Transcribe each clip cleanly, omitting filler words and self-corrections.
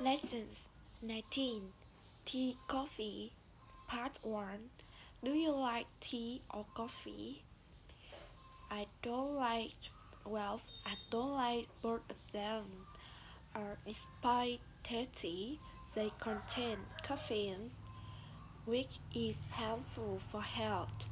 Lessons 19. Tea Coffee Part 1. Do you like tea or coffee? I don't like, I don't like both of them. Despite tasty, they contain caffeine, which is harmful for health.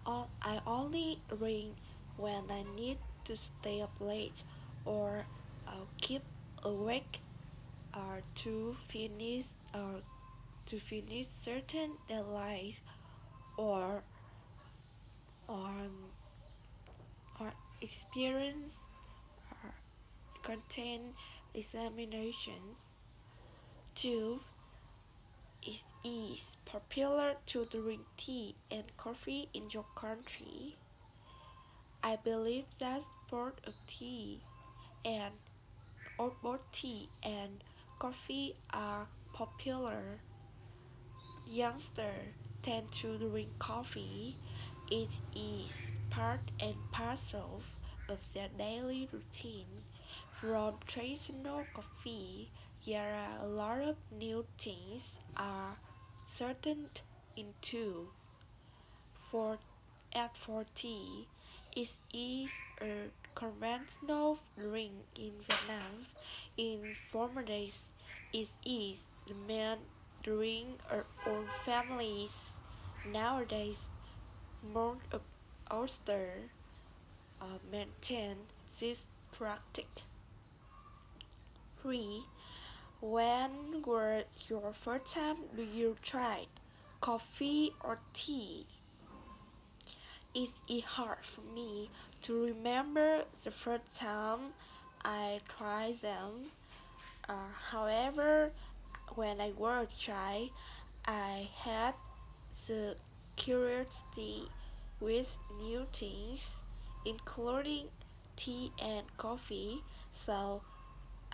I only drink when I need to stay up late or keep awake or to finish certain deadlines or or or experience or content examinations. 2. It is popular to drink tea and coffee in your country. I believe that and both tea and coffee are popular. Youngsters tend to drink coffee. It is part and parcel of their daily routine. From traditional coffee, there are a lot of new things are certain into. For for tea, it is a conventional drink in Vietnam. In former days, it is the main drink of all families. Nowadays, more of Ulster maintain this practice. 3. When was your first time do you try coffee or tea? It is hard for me to remember the first time I tried them. However, when I was a child, I had the curiosity with new things, including tea and coffee, so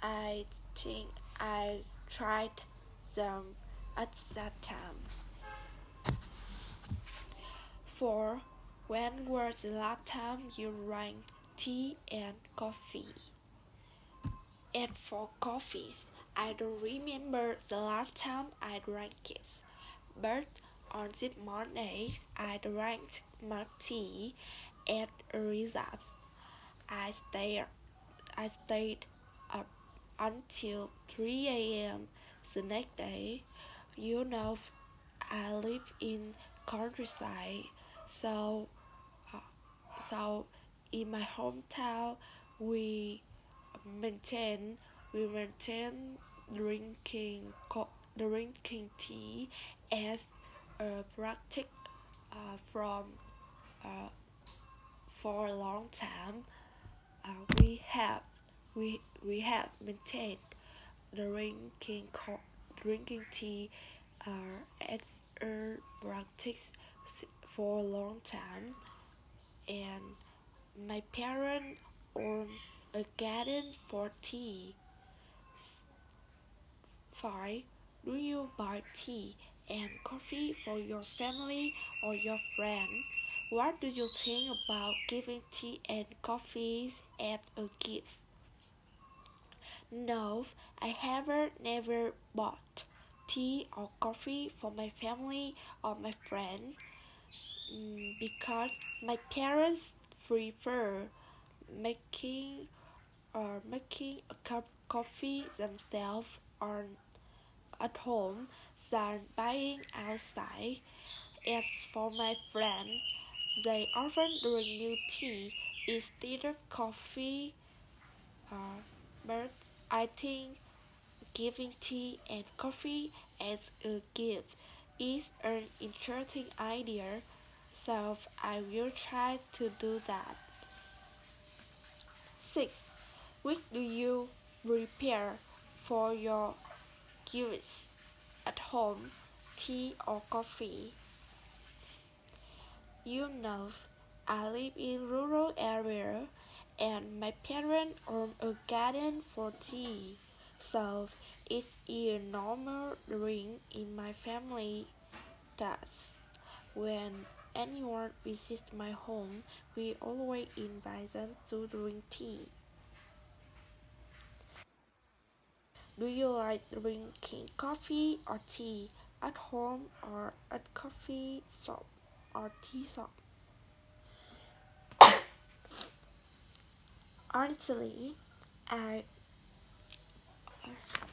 I think I tried them at that time. 4. When was the last time you drank tea and coffee? And for coffees, I don't remember the last time I drank it, but on this morning I drank my tea at Rizas. I stayed I stayed up until 3 a.m. the next day. You know, I live in countryside, so uh, so in my hometown we maintain maintain drinking tea as a practice from uh, for a long time. We have we have maintained drinking tea as a practice for a long time, and my parents own a garden for tea. 5. Do you buy tea and coffee for your family or your friend? What do you think about giving tea and coffees as a gift? No, I have never bought tea or coffee for my family or my friend, because my parents prefer making making a cup of coffee themselves on at home than buying outside. As for my friends, they often drink milk tea instead of coffee, uh, but I think giving tea and coffee as a gift is an interesting idea, so I will try to do that. 6. Which do you prepare for your gifts at home, tea or coffee? You know, I live in rural area and my parents own a garden for tea, so it's a normal drink in my family. Thus, when anyone visits my home, we always invite them to drink tea. Do you like drinking coffee or tea at home or at coffee shop or tea shop? Honestly, I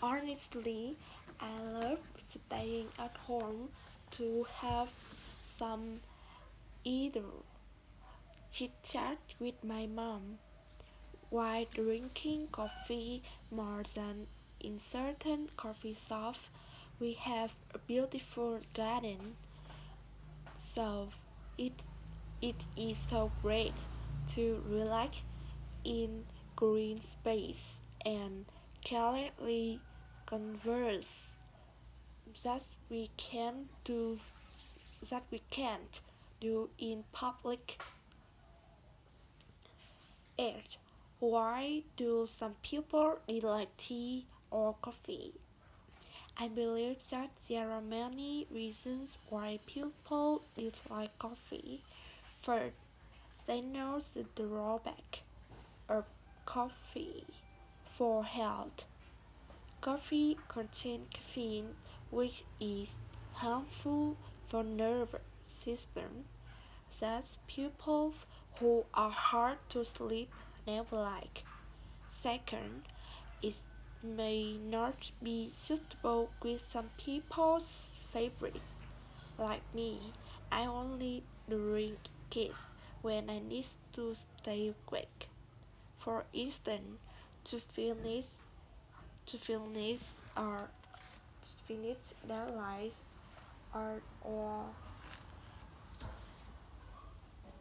honestly I love staying at home to have some either chit chat with my mom while drinking coffee more than in certain coffee shops. We have a beautiful garden, so it it is so great to relax in green space and casually converse that we can do that we can't do in public air. Why do some people like tea or coffee? I believe that there are many reasons why people dislike coffee. First, they know the drawback of coffee for health. Coffee contains caffeine, which is harmful for nervous system. Thus, people who are hard to sleep never like. Second, it may not be suitable with some people's favorites. Like me, I only drink it when I need to stay awake. For instance, to finish to finish or to finish their lives or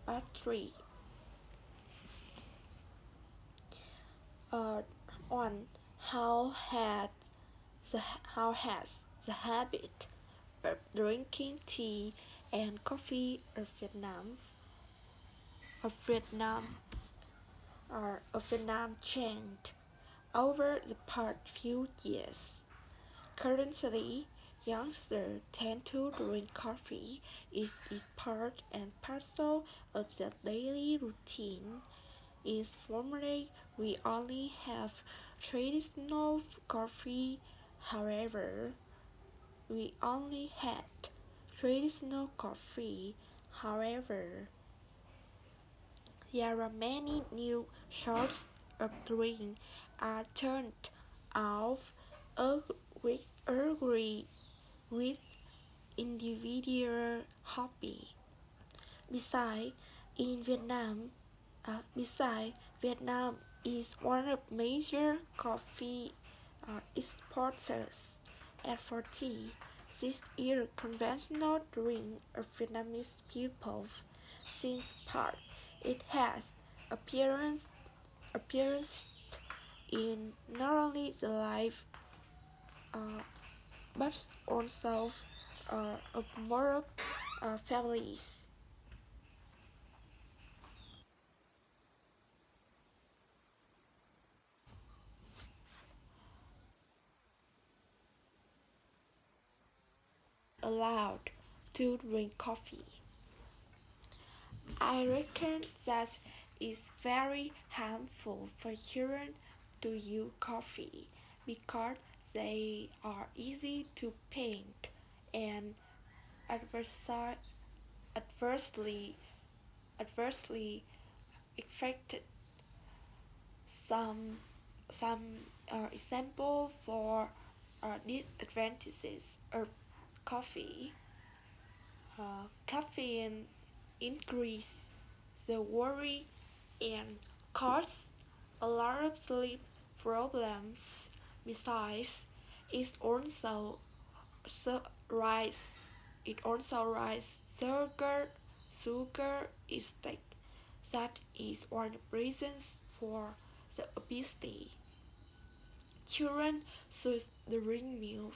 part three. Uh, on how had how has the habit of drinking tea and coffee of Vietnam changed over the past few years. Currently, youngsters tend to drink coffee. It is part and parcel of their daily routine. In formerly, we only have traditional coffee. However, we only had traditional coffee. However, there are many new sorts of drink are turned off with agree with individual hobby. Besides, in Vietnam is one of major coffee exporters. As for tea, this is a conventional drink of Vietnamese people. Since part, it has appearance appearance in not only the life uh, but also of more families allowed to drink coffee. I reckon that it's very harmful for children to use coffee because they are easy to paint and adversely adversely adversely affected. Some example for disadvantages of coffee. Caffeine increase the worry and cause a lot of sleep problems. Besides, it also so rise it also rise sugar intake. That is one of the reasons for the obesity. Children should drink milk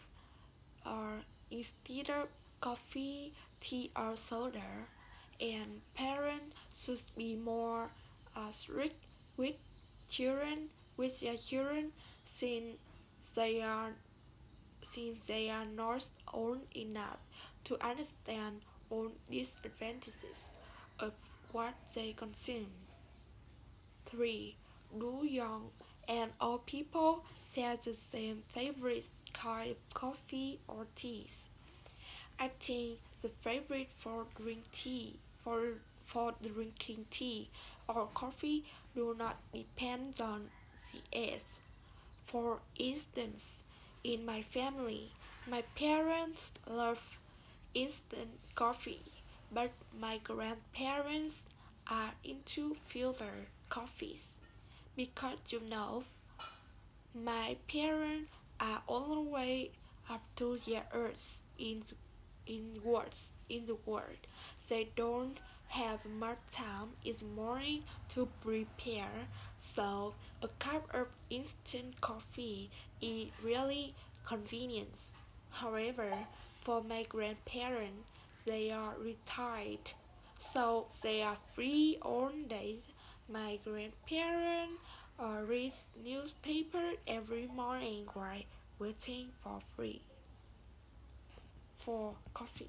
or instead of coffee, tea or soda, and parents should be more strict with their children since they are not old enough to understand all disadvantages of what they consume. 3. Do young and old people share the same favorite kind of coffee or teas. I think the favorite for drinking tea or coffee do not depend on the age. For instance, in my family, my parents love instant coffee, but my grandparents are into filter coffees because my parents are all the way up to their earth in the world. They don't have much time in the morning to prepare, so a cup of instant coffee is really convenient. However, for my grandparents, they are retired, so they are free on days. My grandparents read newspaper every morning while waiting for coffee.